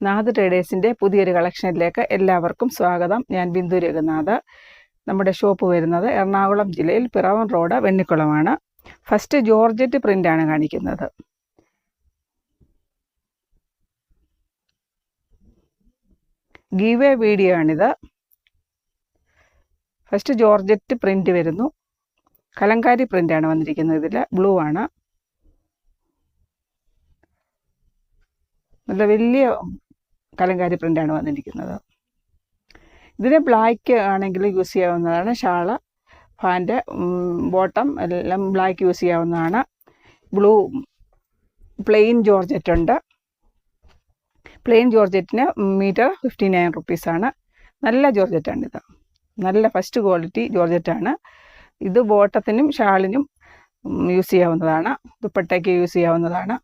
നാഥ് ട്രേഡേഴ്സിൻ്റെ പുതിയൊരു കളക്ഷനിലേക്ക് എല്ലാവർക്കും സ്വാഗതം. ഞാൻ ബിന്ദു രഘുനാഥ്. നമ്മുടെ ഷോപ്പ് വരുന്നത് എറണാകുളം ജില്ലയിൽ പിറവം റോഡ് വെണ്ണിക്കുളമാണ്. ഫസ്റ്റ് ജോർജറ്റ് പ്രിൻ്റാണ് കാണിക്കുന്നത്. ഗീവേ വീഡിയോ ആണിത്. ഫസ്റ്റ് ജോർജറ്റ് പ്രിൻ്റ് വരുന്നു. കലങ്കാരി പ്രിൻ്റാണ് വന്നിരിക്കുന്നത്. ഇതിൽ ബ്ലൂ ആണ്. നല്ല വലിയ കലങ്കാരി പ്രിൻ്റാണ് വന്നിരിക്കുന്നത്. ഇതിന് ബ്ലാക്ക് ആണെങ്കിൽ യൂസ് ചെയ്യാവുന്നതാണ്. ഷാള്, ഫാൻറ്റ്, ബോട്ടം എല്ലാം ബ്ലാക്ക് യൂസ് ചെയ്യാവുന്നതാണ്. ബ്ലൂ പ്ലെയിൻ ജോർജറ്റ് ഉണ്ട്. പ്ലെയിൻ ജോർജറ്റിന് മീറ്റർ 59 റുപ്പീസാണ്. നല്ല ജോർജറ്റാണിത്. നല്ല ഫസ്റ്റ് ക്വാളിറ്റി ജോർജറ്റാണ്. ഇത് ബോട്ടത്തിനും ഷാളിനും യൂസ് ചെയ്യാവുന്നതാണ്. ദുപ്പട്ടയ്ക്ക് യൂസ് ചെയ്യാവുന്നതാണ്.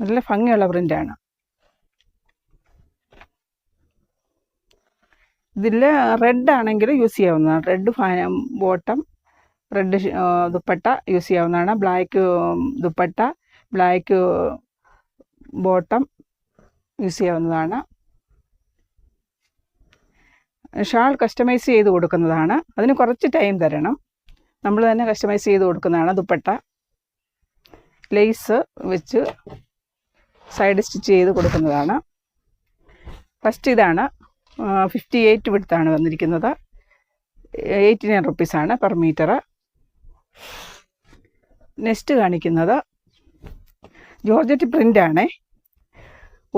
നല്ല ഭംഗിയുള്ള പ്രിൻ്റാണ്. ഇതിൽ റെഡ് ആണെങ്കിൽ യൂസ് ചെയ്യാവുന്നതാണ്. Red bottom, red dupatta use ചെയ്യാവുന്നതാണ്. Black dupatta, black bottom use ചെയ്യാവുന്നതാണ്. ഷാൾ കസ്റ്റമൈസ് ചെയ്ത് കൊടുക്കുന്നതാണ്. അതിന് കുറച്ച് ടൈം തരണം. നമ്മൾ തന്നെ കസ്റ്റമൈസ് ചെയ്ത് കൊടുക്കുന്നതാണ്. ദുപ്പട്ട ലേസ് വെച്ച് സൈഡ് സ്റ്റിച്ച് ചെയ്ത് കൊടുക്കുന്നതാണ്. ഫസ്റ്റ് ഇതാണ് 58 വിഡ്ത്താണ് വന്നിരിക്കുന്നത്. 89 റുപ്പീസാണ് പെർ മീറ്റർ. നെക്സ്റ്റ് കാണിക്കുന്നത് ജോർജറ്റ് പ്രിൻ്റാണ്.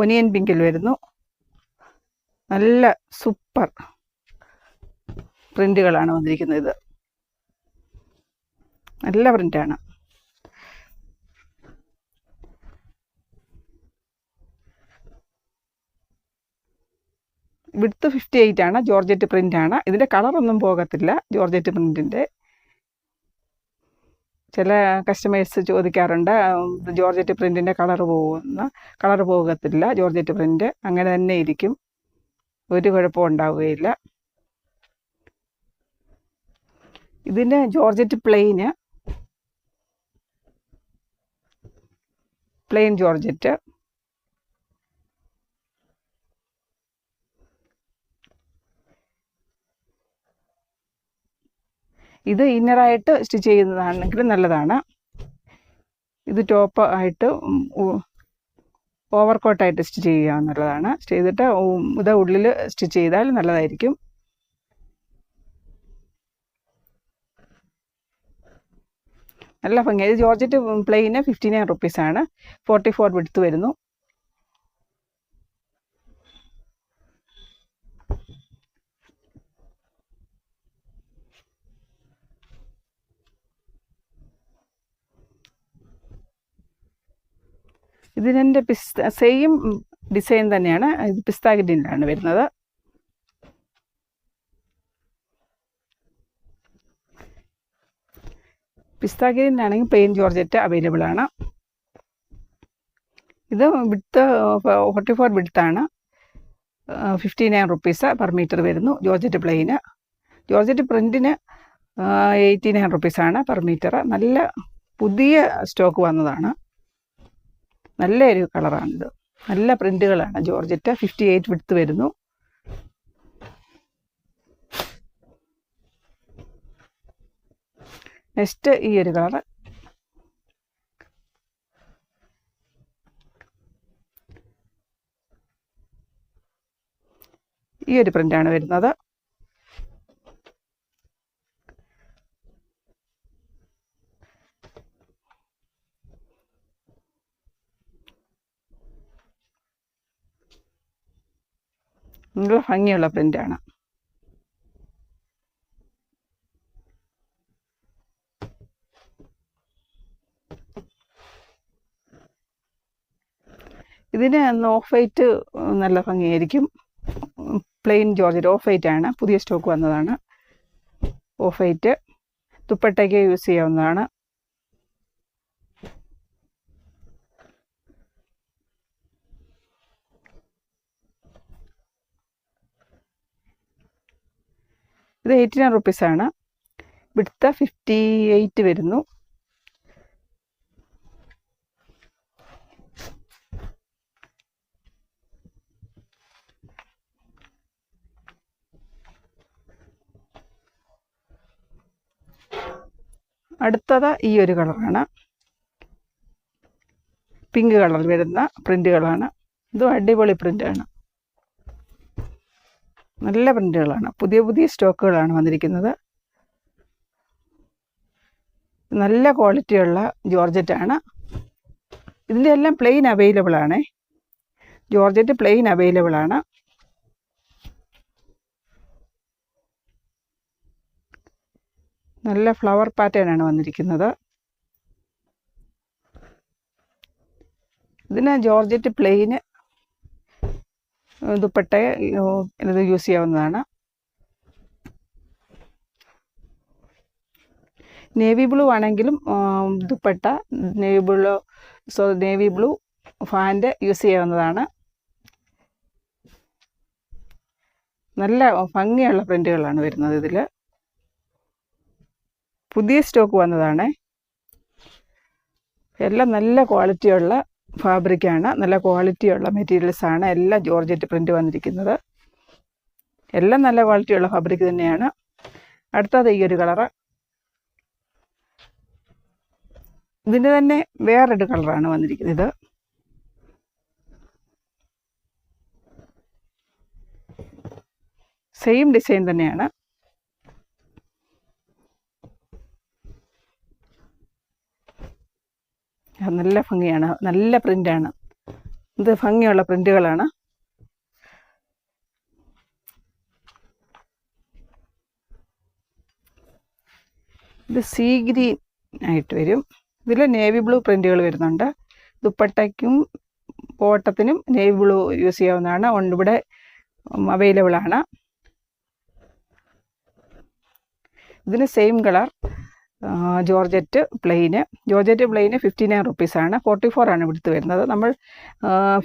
ഒനിയൻ പിങ്കിൽ വരുന്നു. നല്ല സൂപ്പർ പ്രിൻ്റുകളാണ് വന്നിരിക്കുന്നത്. ഇത് നല്ല പ്രിൻ്റാണ്. വിഡ്ത്ത് 58 ആണ്. ജോർജറ്റ് പ്രിൻ്റാണ്. ഇതിൻ്റെ കളറൊന്നും പോകത്തില്ല. ജോർജറ്റ് പ്രിൻറ്റിൻ്റെ ചില കസ്റ്റമേഴ്സ് ചോദിക്കാറുണ്ട്, ജോർജറ്റ് പ്രിൻറ്റിൻ്റെ കളർ പോകത്തില്ല. ജോർജറ്റ് പ്രിൻ്റ് അങ്ങനെ തന്നെ ഇരിക്കും. ഒരു കുഴപ്പവും ഉണ്ടാവുകയില്ല. ഇതിൻ്റെ ജോർജറ്റ് പ്ലെയിൻ ജോർജറ്റ്. ഇത് ഇന്നറായിട്ട് സ്റ്റിച്ച് ചെയ്യുന്നതാണെങ്കിൽ നല്ലതാണ്. ഇത് ടോപ്പ് ആയിട്ട് ഓവർകോട്ടായിട്ട് സ്റ്റിച്ച് ചെയ്യാവുന്നതാണ്. ചെയ്തിട്ട് ഇത് ഉള്ളിൽ സ്റ്റിച്ച് ചെയ്താൽ നല്ലതായിരിക്കും. നല്ല ഭംഗി. ഇത് ജോർജറ്റ് പ്ലെയിന് 59 റുപ്പീസാണ്. 44 വിഡ്ത്ത് വരുന്നു. ഇതിനെൻ്റെ സെയിം ഡിസൈൻ തന്നെയാണ്. ഇത് പിസ്ത ഗ്രീനിലാണ് വരുന്നത്. പിസ്ത ഗ്രീനിലാണെങ്കിൽ പ്ലെയിൻ ജോർജറ്റ് അവൈലബിൾ ആണ്. ഇത് വിഡ്ത്ത് 44 വിഡ്ത്താണ്. 59 റുപ്പീസ് പെർ മീറ്റർ വരുന്നു. ജോർജറ്റ് പ്ലെയിന്. ജോർജറ്റ് പ്രിൻറ്റിന് 89 റുപ്പീസാണ് പെർ മീറ്റർ. നല്ല പുതിയ സ്റ്റോക്ക് വന്നതാണ്. നല്ലൊരു കളറാണിത്. നല്ല പ്രിൻ്റുകളാണ്. ജോർജറ്റ് 58 വിഡ്ത്ത് വരുന്നു. നെക്സ്റ്റ് ഈ ഒരു കളറ്. ഈ ഒരു പ്രിൻ്റാണ് വരുന്നത്. നല്ല ഭംഗിയുള്ള പ്രിൻ്റാണ്. ഇതിന് ഓഫ് വൈറ്റ് നല്ല ഭംഗിയായിരിക്കും. പ്ലെയിൻ ജോർജറ്റ് ഓഫ് വൈറ്റ് ആണ്. പുതിയ സ്റ്റോക്ക് വന്നതാണ്. ഓഫ് വൈറ്റ് ദുപ്പട്ടയ്ക്ക് യൂസ് ചെയ്യാവുന്നതാണ്. ഇത് 89 റുപ്പീസാണ്. വിഡ്ത്ത് 58 വരുന്നു. അടുത്തത് ഈ ഒരു കളറാണ്, പിങ്ക് കളർ വരുന്ന പ്രിൻ്റുകളാണ്. ഇതും അടിപൊളി പ്രിൻ്റാണ്, നല്ല പ്രിൻ്റുകളാണ്. പുതിയ പുതിയ സ്റ്റോക്കുകളാണ് വന്നിരിക്കുന്നത്. നല്ല ക്വാളിറ്റിയുള്ള ജോർജറ്റാണ്. ഇതിൻ്റെ എല്ലാം പ്ലെയിൻ അവൈലബിൾ ആണ്. ജോർജറ്റ് പ്ലെയിൻ അവൈലബിൾ ആണ്. നല്ല ഫ്ലവർ പാറ്റേൺ ആണ് വന്നിരിക്കുന്നത്. ഇതിന് ജോർജറ്റ് പ്ലെയിന് ദുപ്പട്ട ഇത് യൂസ് ചെയ്യാവുന്നതാണ്. നേവി ബ്ലൂ ആണെങ്കിലും ദുപ്പട്ട നേവി ബ്ലൂ ഫാൻറ് യൂസ് ചെയ്യാവുന്നതാണ്. നല്ല ഭംഗിയുള്ള പ്രിൻ്റുകളാണ് വരുന്നത്. ഇതിൽ പുതിയ സ്റ്റോക്ക് വന്നതാണ്. എല്ലാം നല്ല ക്വാളിറ്റിയുള്ള ഫാബ്രിക്കാണ്, നല്ല ക്വാളിറ്റിയുള്ള മെറ്റീരിയൽസാണ്. എല്ലാം ജോർജറ്റ് പ്രിൻ്റ് വന്നിരിക്കുന്നത്. എല്ലാം നല്ല ക്വാളിറ്റിയുള്ള ഫാബ്രിക് തന്നെയാണ്. അടുത്തത് ഈ ഒരു കളറ്. ഇതിൻ്റെ തന്നെ വേറൊരു കളറാണ് വന്നിരിക്കുന്നത്. സെയിം ഡിസൈൻ തന്നെയാണ്. നല്ല ഭംഗിയാണ്, നല്ല പ്രിൻ്റാണ്. ഇത് ഭംഗിയുള്ള പ്രിൻ്റുകളാണ്. ഇത് സീ ഗ്രീൻ ആയിട്ട് വരും. ഇതിൽ നേവി ബ്ലൂ പ്രിൻ്റുകൾ വരുന്നുണ്ട്. ദുപ്പട്ടയ്ക്കും ബോട്ടത്തിനും നേവി ബ്ലൂ യൂസ് ചെയ്യാവുന്നതാണ്. ഇവിടെ അവൈലബിൾ ആണ്. ഇതിന് സെയിം കളർ ജോർജറ്റ് പ്ലെയിന് 59 റുപ്പീസാണ്. 44 ആണ് വിടുത്ത് വരുന്നത്. നമ്മൾ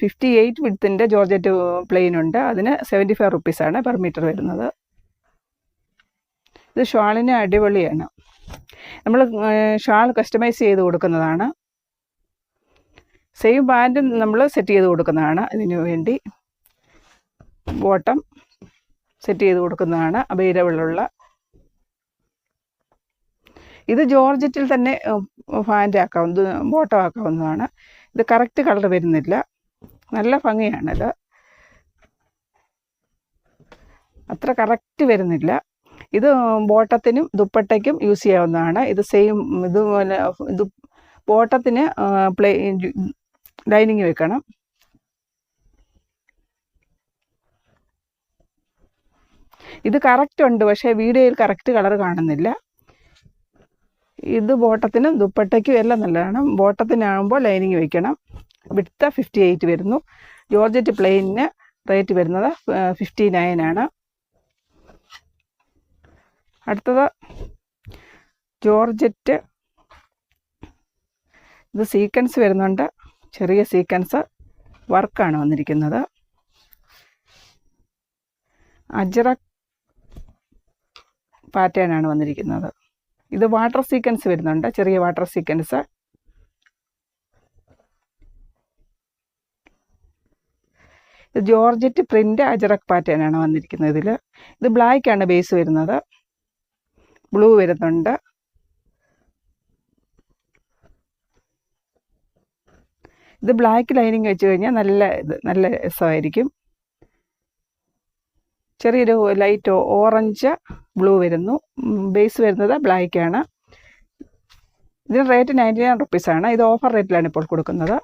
58 വിടുത്തിൻ്റെ ജോർജറ്റ് പ്ലെയിൻ ഉണ്ട്, അതിന് 75 റുപ്പീസാണ് പെർ മീറ്റർ വരുന്നത്. ഇത് ഷാളിന് അടിപൊളിയാണ്. നമ്മൾ ഷാൾ കസ്റ്റമൈസ് ചെയ്ത് കൊടുക്കുന്നതാണ്. സെയിം പാൻറ്റും നമ്മൾ സെറ്റ് ചെയ്ത് കൊടുക്കുന്നതാണ്. ഇതിനു വേണ്ടി ബോട്ടം സെറ്റ് ചെയ്ത് കൊടുക്കുന്നതാണ് അവൈലബിളുള്ള. ഇത് ജോർജറ്റിൽ തന്നെ പാൻറ് ആക്കാവുന്നത്, ബോട്ടം ആക്കാവുന്നതാണ്. ഇത് കറക്റ്റ് കളർ വരുന്നില്ല, നല്ല ഭംഗിയാണിത്. അത്ര കറക്റ്റ് വരുന്നില്ല. ഇത് ബോട്ടത്തിനും ദുപ്പട്ടയ്ക്കും യൂസ് ചെയ്യാവുന്നതാണ്. ഇത് സെയിം ഇതുപോലെ ഇത് ബോട്ടത്തിന് ലൈനിങ് വെക്കണം. ഇത് കറക്റ്റ് ഉണ്ട്, പക്ഷേ വീഡിയോയിൽ കറക്റ്റ് കളർ കാണുന്നില്ല. ഇത് ബോട്ടത്തിനും ദുപ്പട്ടയ്ക്കും എല്ലാം നല്ലതാണ്. ബോട്ടത്തിനാകുമ്പോൾ ലൈനിങ് വയ്ക്കണം. വിഡ്ത്ത് 58 വരുന്നു. ജോർജറ്റ് പ്ലെയിനിന് റേറ്റ് വരുന്നത് 59 ആണ്. അടുത്തത് ജോർജറ്റ്. ഇത് സീക്വൻസ് വരുന്നുണ്ട്, ചെറിയ സീക്വൻസ് വർക്കാണ് വന്നിരിക്കുന്നത്. അജ്രക് പാറ്റേൺ ആണ് വന്നിരിക്കുന്നത്. ഇത് വാട്ടർ സീക്വൻസ് വരുന്നുണ്ട്, ചെറിയ വാട്ടർ സീക്വൻസ്. ഇത് ജോർജറ്റ് പ്രിൻ്റ് അജ്രക് പാറ്റേൺ ആണ് വന്നിരിക്കുന്നത്. ഇത് ബ്ലാക്ക് ആണ് ബേസ് വരുന്നത്, ബ്ലൂ വരുന്നുണ്ട്. ഇത് ബ്ലാക്ക് ലൈനിങ് വെച്ച് കഴിഞ്ഞാൽ നല്ല രസമായിരിക്കും. ചെറിയൊരു ലൈറ്റ് ഓറഞ്ച് ബ്ലൂ വരുന്നു. ബേസ് വരുന്നത് ബ്ലാക്ക് ആണ്. ഇതിന് റേറ്റ് 99 റുപ്പീസാണ്. ഇത് ഓഫർ റേറ്റിലാണ് ഇപ്പോൾ കൊടുക്കുന്നത്.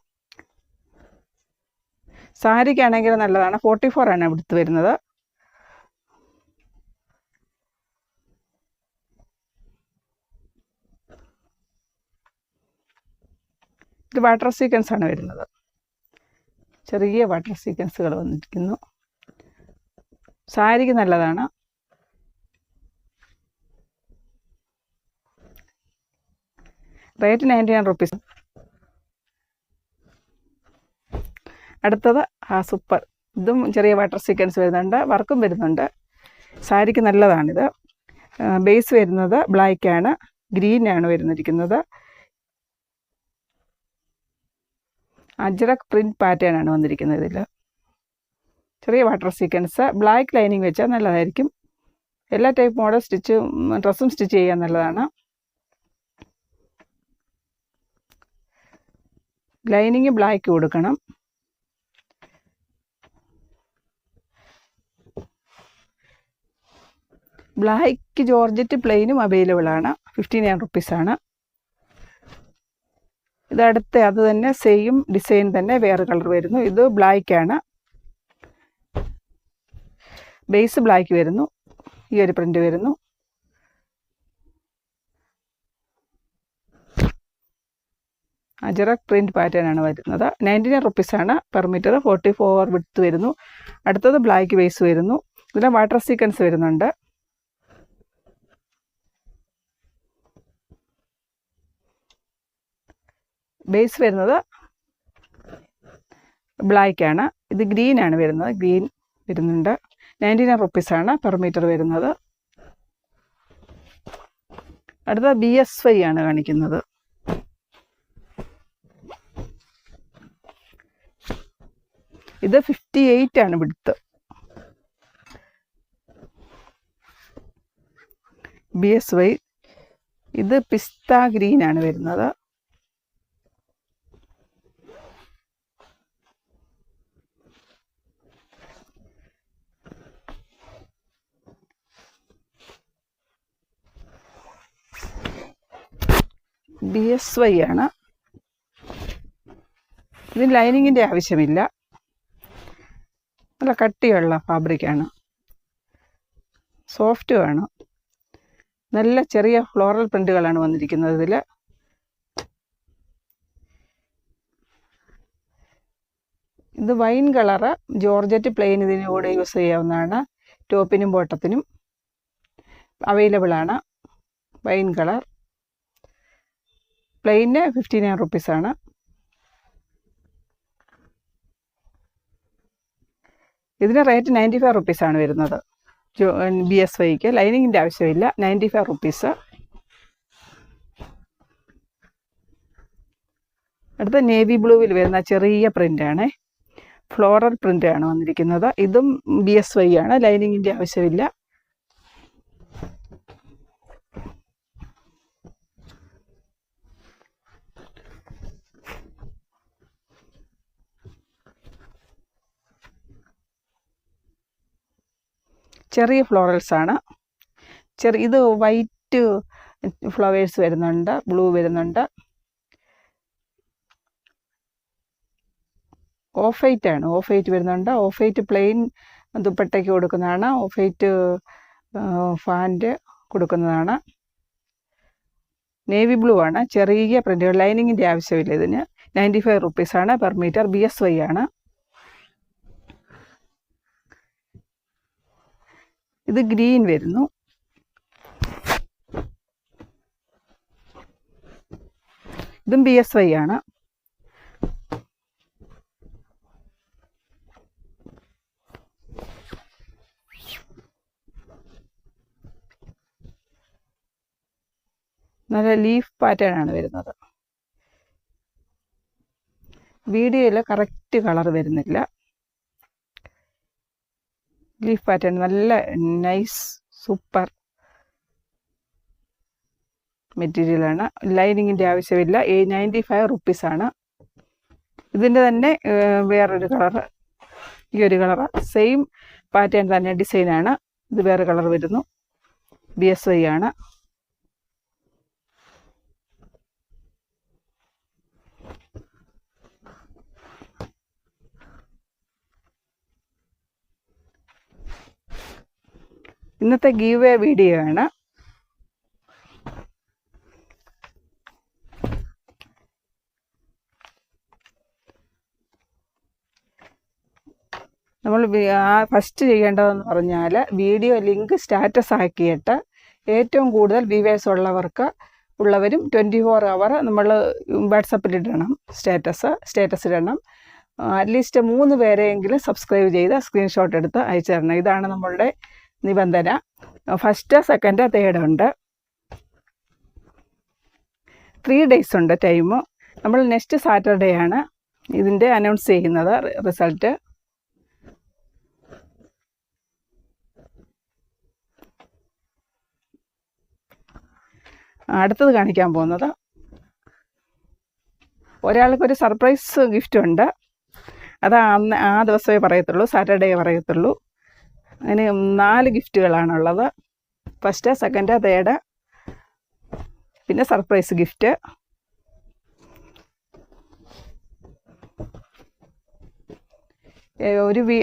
സാരിക്കാണെങ്കിൽ നല്ലതാണ്. 44 ആണ് ഇവിടുത്തെ വരുന്നത്. ഇത് വാട്ടർ സീക്വൻസ് ആണ് വരുന്നത്, ചെറിയ വാട്ടർ സീക്വൻസുകൾ വന്നിരിക്കുന്നു. സാരിക്ക് നല്ലതാണ്. Rate 99 rupees. അടുത്തത് സൂപ്പർ. ഇതും ചെറിയ വാട്ടർ സീക്വൻസ് വരുന്നുണ്ട്, വർക്കും വരുന്നുണ്ട്. സാരിക്ക് നല്ലതാണിത്. ബേസ് വരുന്നത് ബ്ലാക്കാണ്, ഗ്രീനാണ് വരുന്നിരിക്കുന്നത്. അജ്രക് പ്രിൻറ്റ് പാറ്റേൺ ആണ് വന്നിരിക്കുന്നത്. ഇതിൽ ചെറിയ വാട്ടർ സീക്വൻസ്. ബ്ലാക്ക് ലൈനിങ് വെച്ചാൽ നല്ലതായിരിക്കും. എല്ലാ ടൈപ്പ് മോഡൽ ഡ്രസ്സും സ്റ്റിച്ച് ചെയ്യാൻ നല്ലതാണ്. ലൈനിങ് ബ്ലാക്ക് കൊടുക്കണം. ബ്ലാക്ക് ജോർജറ്റ് പ്ലെയിനും അവൈലബിൾ ആണ്. 59 റുപ്പീസാണ്. ഇതടുത്ത അത് തന്നെ സെയിം ഡിസൈൻ തന്നെ വേറെ കളർ വരുന്നു. ഇത് ബ്ലാക്കാണ്, ബേസ് ബ്ലാക്ക് വരുന്നു. ഈ ഒരു പ്രിൻ്റ് വരുന്നു. അജറക് പ്രിൻറ്റ് പാറ്റേൺ ആണ് വരുന്നത്. 99 റുപ്പീസാണ് പെർ മീറ്റർ. 44 വിഡ്ത്ത് വരുന്നു. അടുത്തത് ബ്ലാക്ക് ബേസ് വരുന്നു. ഇതിൽ വാട്ടർ സീക്വൻസ് വരുന്നുണ്ട്. ബേസ് വരുന്നത് ബ്ലാക്കാണ്. ഇത് ഗ്രീനാണ് വരുന്നത്. ഗ്രീൻ വരുന്നുണ്ട്. 99 റുപ്പീസാണ് പെർ മീറ്റർ വരുന്നത്. അടുത്ത BSY ആണ് കാണിക്കുന്നത്. ഇത് 58 ആണ് വിഡ്ത്ത്. BSY. ഇത് പിസ്ത ഗ്രീൻ ആണ് വരുന്നത്. BSY ആണ്. ഇതിന് ലൈനിങ്ങിൻ്റെ ആവശ്യമില്ല. നല്ല കട്ടിയുള്ള ഫാബ്രിക്കാണ്, സോഫ്റ്റുമാണ്. നല്ല ചെറിയ ഫ്ലോറൽ പ്രിൻ്റുകളാണ് വന്നിരിക്കുന്നത് ഇതിൽ. ഇത് വൈൻ കളറ് ജോർജറ്റ് പ്ലെയിൻ ഇതിന് കൂടെ യൂസ് ചെയ്യാവുന്നതാണ്. ടോപ്പിനും ബോട്ടത്തിനും അവൈലബിൾ ആണ്. വൈൻ കളർ പ്ലെയിന് 59 റുപ്പീസാണ്. ഇതിന് റേറ്റ് 95 റുപ്പീസാണ് വരുന്നത്. BSYക്ക് ലൈനിങ്ങിൻ്റെ ആവശ്യമില്ല. 95 റുപ്പീസ്. അടുത്ത നേവി ബ്ലൂവിൽ വരുന്ന ചെറിയ പ്രിൻ്റാണ്, ഫ്ലോറൽ പ്രിൻ്റാണ് വന്നിരിക്കുന്നത്. ഇതും BSY ആണ്. ലൈനിങ്ങിൻ്റെ ആവശ്യമില്ല. ചെറിയ ഫ്ലോറൽസ് ആണ്. ഇത് വൈറ്റ് ഫ്ലവേഴ്സ് വരുന്നുണ്ട്, ബ്ലൂ വരുന്നുണ്ട്. ഓഫ് വൈറ്റ് ആണ്. ഓഫ് വൈറ്റ് വരുന്നുണ്ട്. ഓഫ് വൈറ്റ് പ്ലെയിൻ ദുപ്പട്ടയ്ക്ക് കൊടുക്കുന്നതാണ്. ഓഫ് വൈറ്റ് ഫാൻറ്റ് കൊടുക്കുന്നതാണ്. നേവി ബ്ലൂ ആണ്. ചെറിയ പ്രിൻ്റുകൾ. ലൈനിങ്ങിൻ്റെ ആവശ്യമില്ല ഇതിന്. 95 റുപ്പീസാണ് പെർ മീറ്റർ. BSY ആണ്. ഇത് ഗ്രീൻ വരുന്നു. ഇതും BSY ആണ്. നല്ല ലീഫ് പാറ്റേൺ ആണ് വരുന്നത്. വീഡിയോയിൽ കറക്റ്റ് കളർ വരുന്നില്ല. ലീഫ് പാറ്റേൺ നല്ല നൈസ് സൂപ്പർ മെറ്റീരിയലാണ്. ലൈനിങ്ങിൻ്റെ ആവശ്യമില്ല. 95 റുപ്പീസാണ്. ഇതിൻ്റെ തന്നെ വേറൊരു കളറ്, ഈ ഒരു കളറ് സെയിം പാറ്റേൺ തന്നെ ഡിസൈനാണ്. ഇത് വേറെ കളർ വരുന്നു. BSY ആണ്. ഇന്നത്തെ ഗീവ് അവേ വീഡിയോ ആണ്. നമ്മൾ ഫസ്റ്റ് ചെയ്യേണ്ടതെന്ന് പറഞ്ഞാൽ വീഡിയോ ലിങ്ക് സ്റ്റാറ്റസ് ആക്കിയിട്ട് ഏറ്റവും കൂടുതൽ വ്യൂവേഴ്സ് ഉള്ളവരും 24 അവർ നമ്മൾ വാട്സപ്പിലിടണം. സ്റ്റാറ്റസ് ഇടണം. അറ്റ്ലീസ്റ്റ് 3 പേരെയെങ്കിലും സബ്സ്ക്രൈബ് ചെയ്ത് സ്ക്രീൻഷോട്ട് എടുത്ത് അയച്ചു തരണം. ഇതാണ് നമ്മളുടെ നിബന്ധന. ഫസ്റ്റ്, സെക്കൻഡ്, തേർഡ് ഉണ്ട്. 3 days ഉണ്ട് ടൈം. നമ്മൾ നെക്സ്റ്റ് സാറ്റർഡേ ആണ് ഇതിൻ്റെ അനൗൺസ് ചെയ്യുന്നത് റിസൾട്ട്. അടുത്തത് കാണിക്കാൻ പോകുന്നത് ഒരാൾക്കൊരു സർപ്രൈസ് ഗിഫ്റ്റ് ഉണ്ട്. അത് ആ ദിവസമേ പറയത്തുള്ളൂ, സാറ്റർഡേ പറയത്തുള്ളൂ. അങ്ങനെ 4 ഗിഫ്റ്റുകളാണുള്ളത്. ഫസ്റ്റ്, സെക്കൻഡ്, തേർഡ്, പിന്നെ സർപ്രൈസ് ഗിഫ്റ്റ്.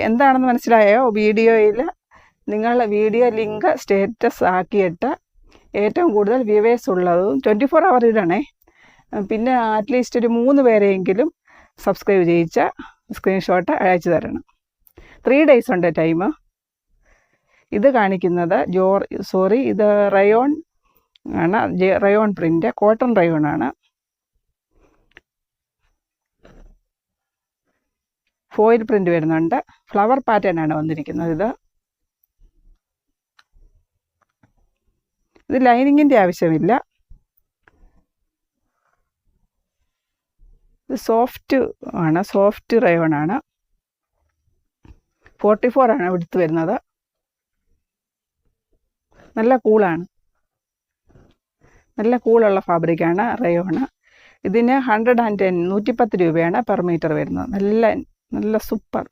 എന്താണെന്ന് മനസ്സിലായോ? വീഡിയോയിൽ നിങ്ങൾ വീഡിയോ ലിങ്ക് സ്റ്റേറ്റസ് ആക്കിയിട്ട് ഏറ്റവും കൂടുതൽ വ്യൂവേഴ്സ് ഉള്ളതും 24 hour ഇടണേ. പിന്നെ അറ്റ്ലീസ്റ്റ് ഒരു 3 പേരെയെങ്കിലും സബ്സ്ക്രൈബ് ചെയ്യിച്ച സ്ക്രീൻഷോട്ട് അയച്ചു തരണം. 3 days ഉണ്ട് ടൈം. ഇത് കാണിക്കുന്നത് ഇത് റയോൺ ആണ്. റയോൺ പ്രിൻ്റ്, കോട്ടൺ റയോൺ ആണ്. ഫോയിൽ പ്രിൻ്റ് വരുന്നുണ്ട്. ഫ്ലവർ പാറ്റേൺ ആണ് വന്നിരിക്കുന്നത്. ഇത് ലൈനിങ്ങിൻ്റെ ആവശ്യമില്ല. ഇത് സോഫ്റ്റ് ആണ്, സോഫ്റ്റ് റയോൺ ആണ്. 44 ആണ് എടുത്ത് വരുന്നത്. നല്ല കൂളാണ്, നല്ല കൂളുള്ള ഫാബ്രിക്കാണ് റയോണ്. ഇതിന് 110 രൂപയാണ് പെർ മീറ്റർ വരുന്നത്. നല്ല സൂപ്പർ.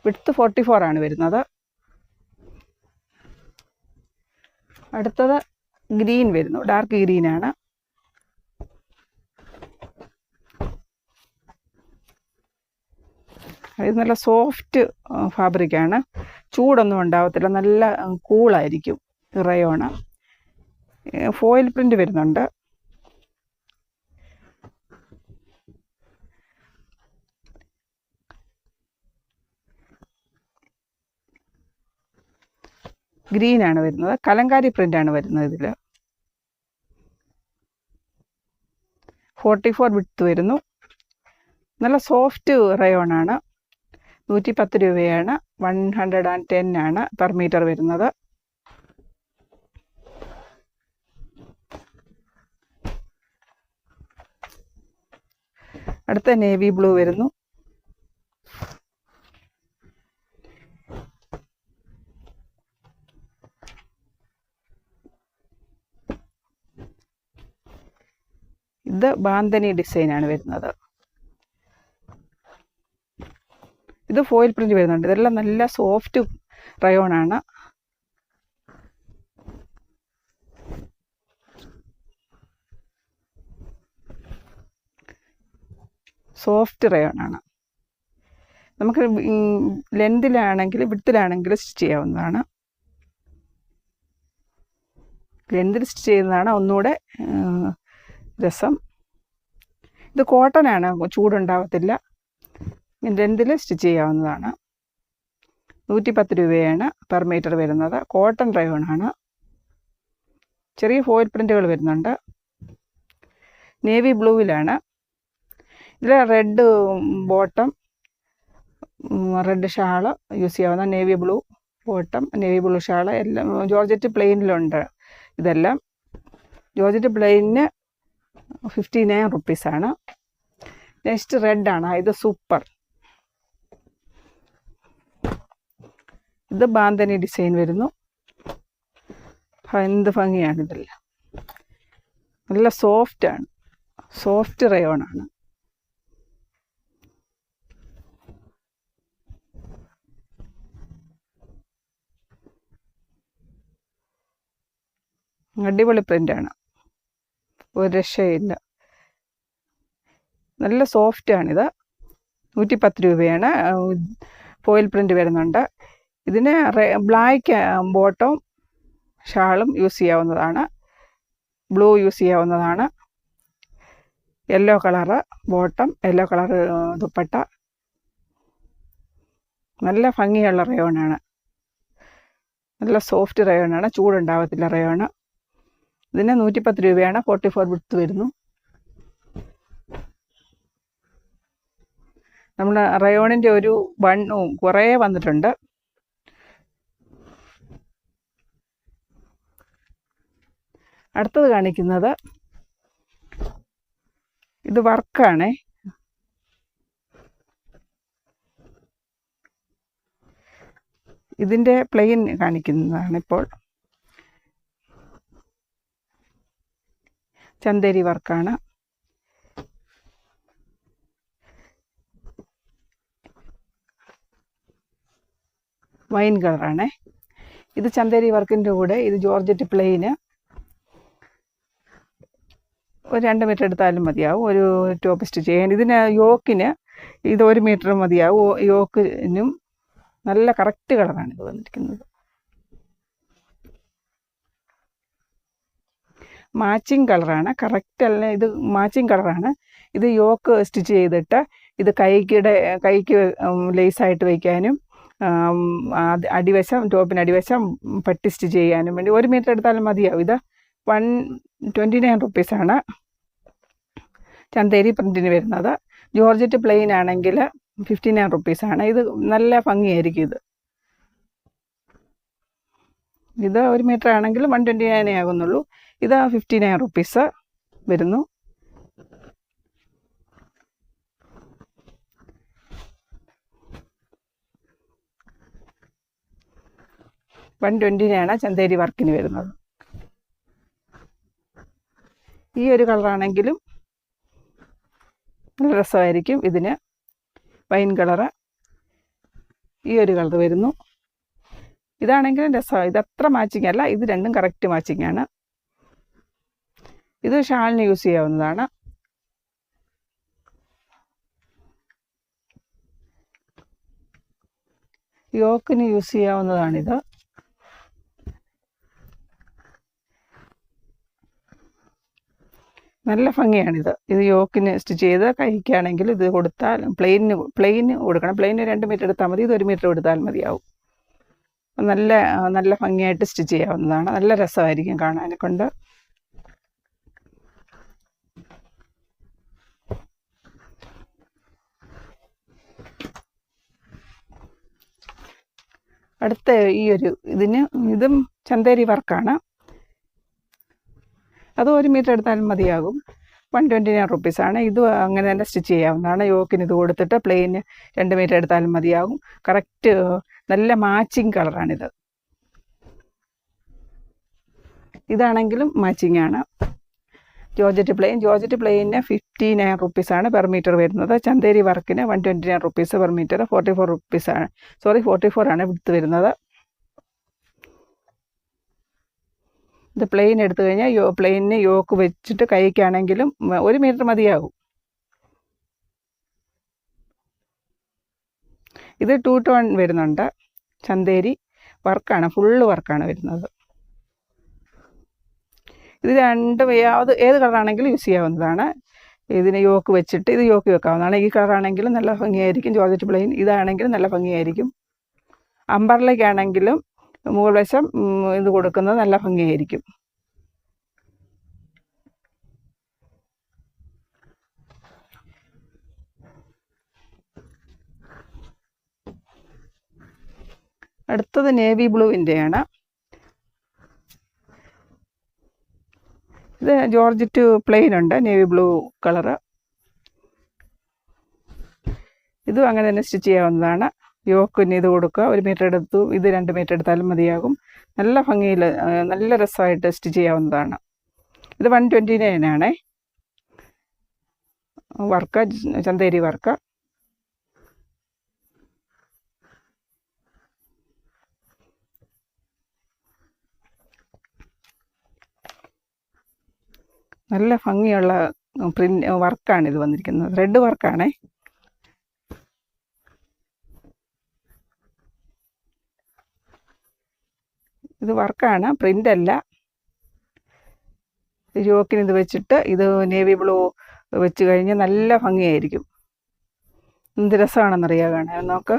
വിഡ്ത്ത് 44 ആണ് വരുന്നത്. അടുത്തത് ഗ്രീൻ വരുന്നു, ഡാർക്ക് ഗ്രീനാണ്. ഇത് നല്ല സോഫ്റ്റ് ഫാബ്രിക്കാണ്, ചൂടൊന്നും ഉണ്ടാവത്തില്ല, നല്ല കൂളായിരിക്കും റയോണ്. ഫോയിൽ പ്രിൻ്റ് വരുന്നുണ്ട്. ഗ്രീനാണ് വരുന്നത്. കലങ്കാരി പ്രിൻ്റാണ് വരുന്നത്. ഇതിൽ 44 വിഡ്ത്ത് വരുന്നു. നല്ല സോഫ്റ്റ് റയോണാണ്. 110 രൂപയാണ്. 110 ആണ് പെർ മീറ്റർ വരുന്നത്. അടുത്ത നേവി ബ്ലൂ വരുന്നു. ഇത് ബാന്ദനി ഡിസൈനാണ് വരുന്നത്. ഇത് ഫോയിൽ പ്രിൻ്റ് വരുന്നുണ്ട്. ഇതെല്ലാം നല്ല സോഫ്റ്റ് റയോണാണ്. സോഫ്റ്റ് റയോണാണ്. നമുക്ക് ലെന്തിലാണെങ്കിൽ വിഡ്ത്തിലാണെങ്കിൽ സ്റ്റിച്ച് ചെയ്യാവുന്നതാണ്. ലെന്തിൽ സ്റ്റിച്ച് ചെയ്യുന്നതാണ് ഒന്നുകൂടെ രസം. ഇത് കോട്ടനാണ്, ചൂടുണ്ടാവത്തില്ല. ലെന്തിൽ സ്റ്റിച്ച് ചെയ്യാവുന്നതാണ്. 110 രൂപയാണ് പെർ മീറ്റർ വരുന്നത്. കോട്ടൺ റയോണാണ്. ചെറിയ ഫോയിൽ പ്രിൻ്റുകൾ വരുന്നുണ്ട്. നേവി ബ്ലൂവിലാണ്. ഇതിൽ red bottom, red shawl use ചെയ്യാവുന്ന. Navy blue bottom, navy blue shawl എല്ലാം ജോർജറ്റ് പ്ലെയിനിലുണ്ട്. ഇതെല്ലാം ജോർജറ്റ് പ്ലെയിനിന് 59 റുപ്പീസാണ്. നെക്സ്റ്റ് റെഡാണ്. ഇത് സൂപ്പർ. ഇത് ബാന്ദനി ഡിസൈൻ വരുന്നു. എന്ത് ഭംഗിയാണ് ഇതെല്ലാം. നല്ല സോഫ്റ്റാണ്, സോഫ്റ്റ് റയോണാണ്. അടിപൊളി പ്രിൻ്റാണ്, ഒരു രക്ഷയില്ല. നല്ല സോഫ്റ്റാണിത്. 110 രൂപയാണ്. ഫോയിൽ പ്രിൻ്റ് വരുന്നുണ്ട്. ഇതിന് ബ്ലാക്ക് ബോട്ടം ഷാളും യൂസ് ചെയ്യാവുന്നതാണ്. ബ്ലൂ യൂസ് ചെയ്യാവുന്നതാണ്. Yellow colour bottom, yellow colour dupatta. നല്ല ഭംഗിയുള്ള റയോണാണ്. നല്ല സോഫ്റ്റ് റയോണാണ്, ചൂടുണ്ടാവത്തില്ല റയോണ്. ഇതിന് 110 രൂപയാണ്. 44 വിഡ്ത്ത് വരുന്നു. നമ്മുടെ റയോണിൻ്റെ ഒരു ബണ്ണും കുറേ വന്നിട്ടുണ്ട്. അടുത്തത് കാണിക്കുന്നത് ഇത് വർക്കാണേ. ഇതിൻ്റെ പ്ലെയിൻ കാണിക്കുന്നതാണ് ഇപ്പോൾ. ചന്തേരി വർക്കാണ്. വൈൻ കളറാണേ. ഇത് ചന്തേരി വർക്കിൻ്റെ കൂടെ ഇത് ജോർജറ്റ് പ്ലെയിന് ഒരു 2 മീറ്റർ എടുത്താലും മതിയാവും ഒരു ടോപ്പ് സ്റ്റിച്ച് ചെയ്യാൻ. ഇതിന് യോക്കിന് ഇത് 1 മീറ്റർ മതിയാവും. യോക്കിനും നല്ല കറക്റ്റ് കളറാണ് ഇത് വന്നിരിക്കുന്നത്. മാച്ചിങ് കളറാണ്, കറക്റ്റ് അല്ല, ഇത് മാച്ചിങ് കളറാണ്. ഇത് യോക്ക് സ്റ്റിച്ച് ചെയ്തിട്ട് ഇത് കൈക്ക് ലേസായിട്ട് വയ്ക്കാനും അടിവശം ടോപ്പിന് അടിവശം പട്ടി സ്റ്റിച്ച് ചെയ്യാനും വേണ്ടി 1 മീറ്റർ എടുത്താലും മതിയാവും. ഇത് 129 റുപ്പീസാണ് ചന്തേരി പ്രിൻറ്റിന് വരുന്നത്. ജോർജറ്റ് പ്ലെയിൻ ആണെങ്കിൽ 59 റുപ്പീസാണ്. ഇത് നല്ല ഭംഗിയായിരിക്കും. ഇത് 1 മീറ്റർ ആണെങ്കിൽ 129 ആകുന്നുള്ളൂ. ഇത് 59 റുപ്പീസ് വരുന്നു. $120 ചന്തേരി വർക്കിന് വരുന്നത്. ഈ ഒരു കളറാണെങ്കിലും നല്ല രസമായിരിക്കും. ഇതിന് വൈൻ കളറ് ഈ ഒരു കളർ വരുന്നു. ഇതാണെങ്കിലും രസമാണ്. ഇതത്ര മാച്ചിങ് അല്ല, ഇത് രണ്ടും കറക്റ്റ് മാച്ചിങ് ആണ്. ഇത് ഷാളിന് യൂസ് ചെയ്യാവുന്നതാണ്. യോക്കിന് യൂസ് ചെയ്യാവുന്നതാണിത്. നല്ല ഭംഗിയാണിത്. ഇത് യോക്കിന് സ്റ്റിച്ച് ചെയ്ത് കഴിക്കുകയാണെങ്കിൽ ഇത് കൊടുത്താൽ പ്ലെയിന് കൊടുക്കണം. പ്ലെയിന് 2 മീറ്റർ എടുത്താൽ മതി. ഇത് 1 മീറ്റർ എടുത്താൽ മതിയാവും. നല്ല ഭംഗിയായിട്ട് സ്റ്റിച്ച് ചെയ്യാവുന്നതാണ്. നല്ല രസമായിരിക്കും കാണാനെ കൊണ്ട്. അടുത്ത ഇതും ചന്തേരി വർക്കാണ്. അത് 1 മീറ്റർ എടുത്താലും മതിയാകും. 129 റുപ്പീസാണ്. ഇത് അങ്ങനെ തന്നെ സ്റ്റിച്ച് ചെയ്യാവുന്നതാണ്. യോക്കിന് ഇത് കൊടുത്തിട്ട് പ്ലെയിന് 2 മീറ്റർ എടുത്താലും മതിയാകും. കറക്റ്റ് നല്ല മാച്ചിങ് കളറാണിത്. ഇതാണെങ്കിലും മാച്ചിങ് ആണ്. ജോർജറ്റ് പ്ലെയിന് 59 റുപ്പീസാണ് പെർ മീറ്റർ വരുന്നത്. ചന്തേരി വർക്കിന് 129 റുപ്പീസ് പെർ മീറ്റർ. 44 റുപ്പീസാണ് 44 ആണ് വിടുത്ത് വരുന്നത്. ഇത് പ്ലെയിൻ എടുത്തു കഴിഞ്ഞാൽ പ്ലെയിനിന് യോക്ക് വെച്ചിട്ട് കൈക്കാണെങ്കിലും 1 മീറ്റർ മതിയാകും. ഇത് 2 ടോൺ വരുന്നുണ്ട്. ചന്തേരി വർക്കാണ്, ഫുള്ള് വർക്കാണ് വരുന്നത്. ഇത് രണ്ടും ഏത് കളറാണെങ്കിലും യൂസ് ചെയ്യാവുന്നതാണ്. ഇതിന് യോക്ക് വെച്ചിട്ട് ഇത് യോക്ക് വെക്കാവുന്നതാണ്. ഈ കളറാണെങ്കിലും നല്ല ഭംഗിയായിരിക്കും. ജോർജറ്റ് പ്ലെയിൻ ഇതാണെങ്കിലും നല്ല ഭംഗിയായിരിക്കും. അംബർലയ്ക്കാണെങ്കിലും മുകൾ വശം ഇത് കൊടുക്കുന്നത് നല്ല ഭംഗിയായിരിക്കും. അടുത്തത് നേവി ബ്ലൂവിൻ്റെയാണ്. ഇത് ജോർജറ്റ് പ്ലെയിൻ ഉണ്ട്, നേവി ബ്ലൂ കളറ്. ഇതും അങ്ങനെ തന്നെ സ്റ്റിച്ച് ചെയ്യാവുന്നതാണ്. യോക്കിന് ഇത് കൊടുക്കുക. 1 മീറ്റർ എടുത്തു, ഇത് 2 മീറ്റർ എടുത്താലും മതിയാകും. നല്ല ഭംഗിയിൽ നല്ല രസമായിട്ട് സ്റ്റിച്ച് ചെയ്യാവുന്നതാണ്. ഇത് 129 ആണേ. Work Chanderi work. നല്ല ഭംഗിയുള്ള വർക്കാണ് ഇത് വന്നിരിക്കുന്നത്. ത്രെഡ് വർക്കാണേ. ഇത് വർക്കാണ്, പ്രിൻ്റ് അല്ല. യോക്കിന് ഇത് വെച്ചിട്ട് ഇത് നേവി ബ്ലൂ വെച്ച് കഴിഞ്ഞാൽ നല്ല ഭംഗിയായിരിക്കും. എന്ത് രസമാണെന്നറിയാം കാണാൻ. നോക്ക്,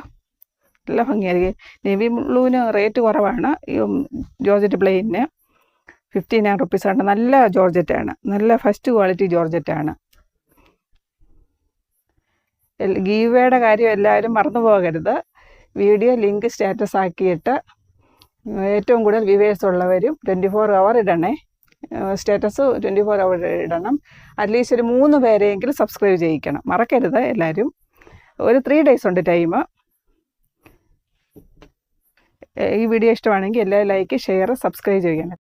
നല്ല ഭംഗിയായിരിക്കും. നേവി ബ്ലൂവിന് റേറ്റ് കുറവാണ്. ജോർജറ്റ് പ്ലെയിന് 59 റുപ്പീസാണ്. നല്ല ജോർജറ്റാണ്, നല്ല ഫസ്റ്റ് ക്വാളിറ്റി ജോർജറ്റാണ്. ഗീവേയുടെ കാര്യം എല്ലാവരും മറന്നു പോകരുത്. വീഡിയോ ലിങ്ക് സ്റ്റാറ്റസ് ആക്കിയിട്ട് ഏറ്റവും കൂടുതൽ വ്യൂവേഴ്സ് ഉള്ളവരും 24 hour ഇടണേ. സ്റ്റാറ്റസ് 24 hour ഇടണം. അറ്റ്ലീസ്റ്റ് ഒരു 3 പേരെയെങ്കിലും സബ്സ്ക്രൈബ് ചെയ്യിക്കണം, മറക്കരുത് എല്ലാവരും. ഒരു 3 days ഉണ്ട് ടൈം. ഈ വീഡിയോ ഇഷ്ടമാണെങ്കിൽ എല്ലാവരും ലൈക്ക്, ഷെയർ, സബ്സ്ക്രൈബ് ചെയ്യണം.